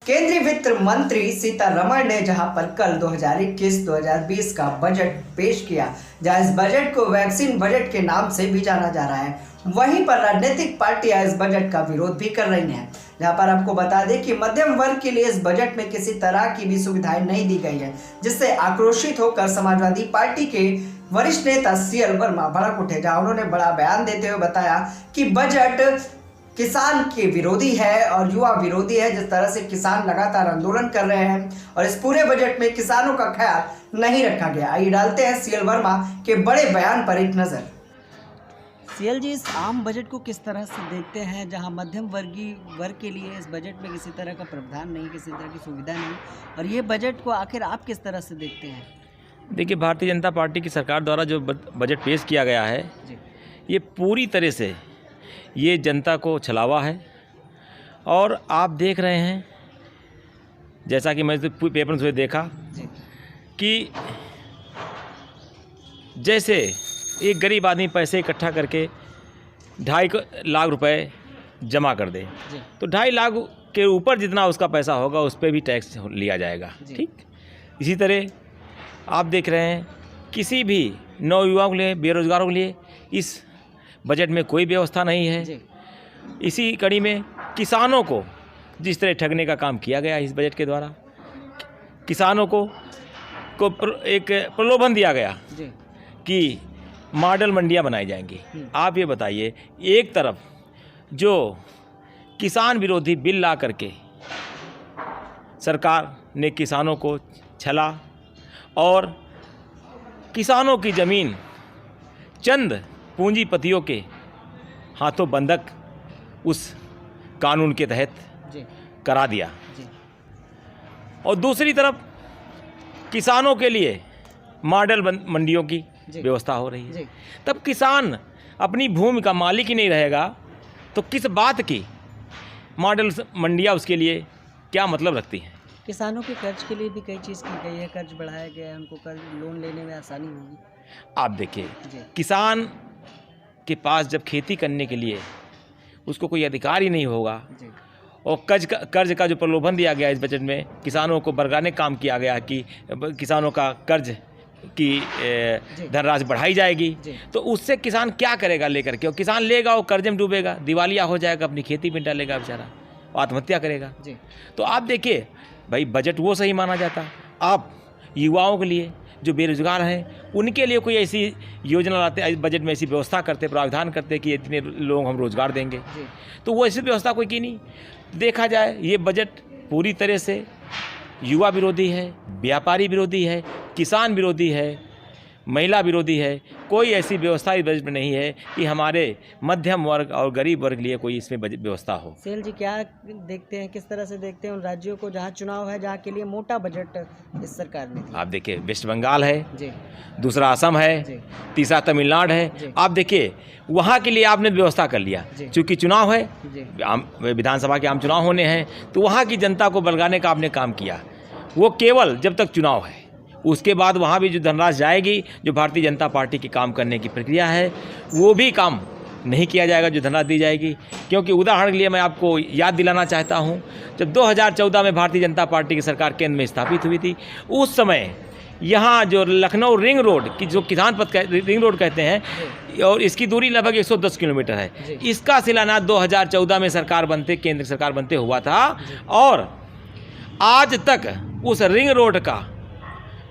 केंद्रीय वित्त मंत्री सीतारमण ने जहां पर कल 2021-2020 का बजट पेश किया, जहां इस बजट को वैक्सीन बजट के नाम से भी जाना जा रहा है, वहीं पर राजनीतिक पार्टियां इस बजट का विरोध भी कर रही हैं। जहां पर आपको बता दें कि मध्यम वर्ग के लिए इस बजट में किसी तरह की भी सुविधाएं नहीं दी गई है, जिससे आक्रोशित होकर समाजवादी पार्टी के वरिष्ठ नेता CL वर्मा भड़क उठे, जहां उन्होंने बड़ा बयान देते हुए बताया कि बजट किसान के विरोधी है और युवा विरोधी है। जिस तरह से किसान लगातार आंदोलन कर रहे हैं और इस पूरे बजट में किसानों का ख्याल नहीं रखा गया। आइए डालते हैं CL वर्मा के बड़े बयान पर एक नजर। CL जी, इस आम बजट को किस तरह से देखते हैं, जहां मध्यम वर्गीय वर्ग के लिए इस बजट में किसी तरह का प्रावधान नहीं, किसी तरह की सुविधा नहीं, और ये बजट को आखिर आप किस तरह से देखते हैं? देखिए, भारतीय जनता पार्टी की सरकार द्वारा जो बजट पेश किया गया है, ये पूरी तरह से ये जनता को छलावा है। और आप देख रहे हैं, जैसा कि मैं तो पेपर में देखा कि जैसे एक गरीब आदमी पैसे इकट्ठा करके 2.5 लाख रुपए जमा कर दे, तो 2.5 लाख के ऊपर जितना उसका पैसा होगा उस पर भी टैक्स लिया जाएगा। ठीक इसी तरह आप देख रहे हैं, किसी भी नौयुवाओं के लिए, बेरोजगारों के लिए इस बजट में कोई व्यवस्था नहीं है। इसी कड़ी में किसानों को जिस तरह ठगने का काम किया गया इस बजट के द्वारा, किसानों को एक प्रलोभन दिया गया कि मॉडल मंडियां बनाई जाएंगी। आप ये बताइए, एक तरफ जो किसान विरोधी बिल ला करके सरकार ने किसानों को छला और किसानों की ज़मीन चंद पूंजीपतियों के हाथों बंधक उस कानून के तहत करा दिया, और दूसरी तरफ किसानों के लिए मॉडल मंडियों की व्यवस्था हो रही है। तब किसान अपनी भूमि का मालिक ही नहीं रहेगा तो किस बात की मॉडल मंडियां उसके लिए क्या मतलब रखती हैं? किसानों के कर्ज के लिए भी कई चीज़ की गई है, कर्ज बढ़ाया गया है, उनको कर्ज लोन लेने में आसानी होगी। आप देखिए, किसान के पास जब खेती करने के लिए उसको कोई अधिकार ही नहीं होगा, और कर्ज का जो प्रलोभन दिया गया इस बजट में, किसानों को बरगाने काम किया गया कि किसानों का कर्ज की धनराशि बढ़ाई जाएगी, तो उससे किसान क्या करेगा लेकर के? और किसान लेगा वो कर्ज में डूबेगा, दिवालिया हो जाएगा, अपनी खेती में डालेगा बेचारा, आत्महत्या करेगा। तो आप देखिए भाई, बजट वो सही माना जाता। आप युवाओं के लिए जो बेरोजगार हैं उनके लिए कोई ऐसी योजना लाते, बजट में ऐसी व्यवस्था करते, प्रावधान करते कि इतने लोग हम रोजगार देंगे, तो वो ऐसी व्यवस्था कोई की नहीं। देखा जाए, ये बजट पूरी तरह से युवा विरोधी है, व्यापारी विरोधी है, किसान विरोधी है, महिला विरोधी है। कोई ऐसी व्यवस्था इस बजट में नहीं है कि हमारे मध्यम वर्ग और गरीब वर्ग के लिए कोई इसमें व्यवस्था हो। CL जी, क्या देखते हैं, किस तरह से देखते हैं उन राज्यों को जहां चुनाव है, जहां के लिए मोटा बजट इस सरकार ने? आप देखिए, वेस्ट बंगाल है, दूसरा असम है, तीसरा तमिलनाडु है। आप देखिए, वहाँ के लिए आपने व्यवस्था कर लिया, चूँकि चुनाव है, विधानसभा के आम चुनाव होने हैं, तो वहाँ की जनता को बलगाने का आपने काम किया। वो केवल जब तक चुनाव है, उसके बाद वहाँ भी जो धनराशि जाएगी, जो भारतीय जनता पार्टी की काम करने की प्रक्रिया है, वो भी काम नहीं किया जाएगा जो धनराशि दी जाएगी। क्योंकि उदाहरण के लिए मैं आपको याद दिलाना चाहता हूँ, जब 2014 में भारतीय जनता पार्टी की सरकार केंद्र में स्थापित हुई थी, उस समय यहाँ जो लखनऊ रिंग रोड की, जो किसान पथ रिंग रोड कहते हैं, और इसकी दूरी लगभग 110 किलोमीटर है, इसका शिलान्यास 2014 में सरकार बनते, केंद्र सरकार बनते हुआ था, और आज तक उस रिंग रोड का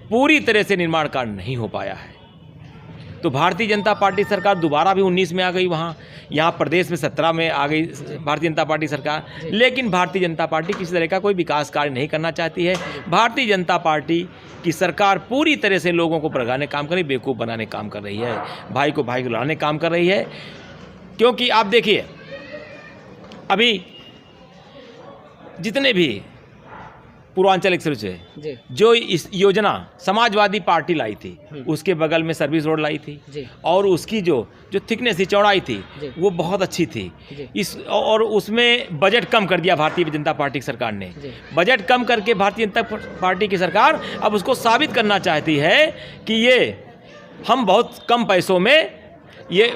पूरी तरह से निर्माण कार्य नहीं हो पाया है। तो भारतीय जनता पार्टी सरकार दोबारा भी 19 में आ गई, यहाँ प्रदेश में 17 में आ गई भारतीय जनता पार्टी सरकार, लेकिन भारतीय जनता पार्टी किसी तरह का कोई विकास कार्य नहीं करना चाहती है। भारतीय जनता पार्टी की सरकार पूरी तरह से लोगों को भड़काने काम कर रही, बेवकूफ़ बनाने काम कर रही है, भाई को लड़ाने काम कर रही है। क्योंकि आप देखिए, अभी जितने भी पूर्वांचल एक्सप्रेस है, जो इस योजना समाजवादी पार्टी लाई थी, उसके बगल में सर्विस रोड लाई थी, और उसकी जो थिकनेस थी, चौड़ाई थी, वो बहुत अच्छी थी। और उसमें बजट कम कर दिया भारतीय जनता पार्टी की सरकार ने। बजट कम करके भारतीय जनता पार्टी की सरकार अब उसको साबित करना चाहती है कि ये हम बहुत कम पैसों में ये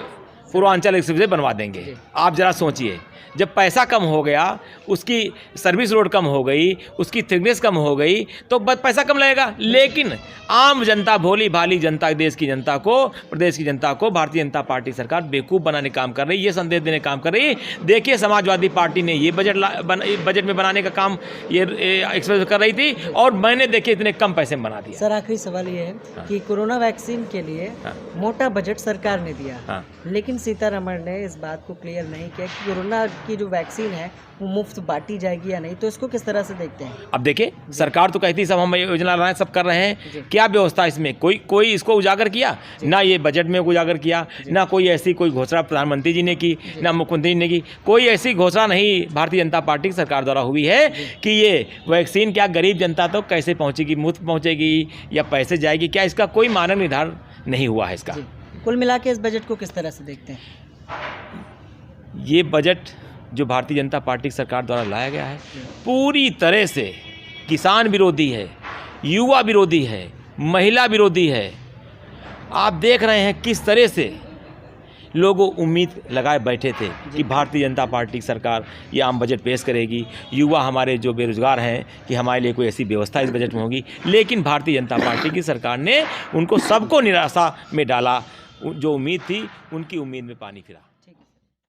पूर्वांचल एक्सप्रेस बनवा देंगे। आप ज़रा सोचिए, जब पैसा कम हो गया, उसकी सर्विस रोड कम हो गई, उसकी थिकनेस कम हो गई, तो पैसा कम लगेगा। लेकिन आम जनता, भोली भाली जनता, देश की जनता को, प्रदेश की जनता को भारतीय जनता पार्टी सरकार बेवकूफ़ बनाने का काम कर रही है, ये संदेश देने का काम कर रही है। देखिए, समाजवादी पार्टी ने ये बजट में बनाने का काम ये एक्सप्रेस कर रही थी, और मैंने देखिए इतने कम पैसे में बना दिया। सर, आखिरी सवाल ये है कि कोरोना वैक्सीन के लिए मोटा बजट सरकार ने दिया, लेकिन सीतारमण ने इस बात को क्लियर नहीं किया कि कोरोना की जो वैक्सीन है वो मुफ्त बांटी जाएगी या नहीं, तो इसको किस तरह से देखते हैं? अब देखिए, सरकार तो कहती है सब हम योजना ला रहे हैं, सब कर रहे हैं, क्या व्यवस्था इसमें कोई इसको उजागर किया? ना ये बजट में उजागर किया, ना कोई ऐसी कोई घोषणा प्रधानमंत्री जी ने की, ना मुख्यमंत्री जी ने की। कोई ऐसी घोषणा नहीं भारतीय जनता पार्टी की सरकार द्वारा हुई है कि ये वैक्सीन क्या गरीब जनता तक कैसे पहुँचेगी, मुफ्त पहुँचेगी या पैसे जाएगी, क्या इसका कोई मानक निर्धारण नहीं हुआ है इसका। कुल मिला के इस बजट को किस तरह से देखते हैं? ये बजट जो भारतीय जनता पार्टी की सरकार द्वारा लाया गया है, पूरी तरह से किसान विरोधी है, युवा विरोधी है, महिला विरोधी है। आप देख रहे हैं किस तरह से लोग उम्मीद लगाए बैठे थे कि भारतीय जनता पार्टी की सरकार ये आम बजट पेश करेगी, युवा हमारे जो बेरोजगार हैं कि हमारे लिए कोई ऐसी व्यवस्था इस बजट में होगी। लेकिन भारतीय जनता पार्टी की सरकार ने उनको सबको निराशा में डाला। जो उम्मीद थी, उनकी उम्मीद में पानी फिरा।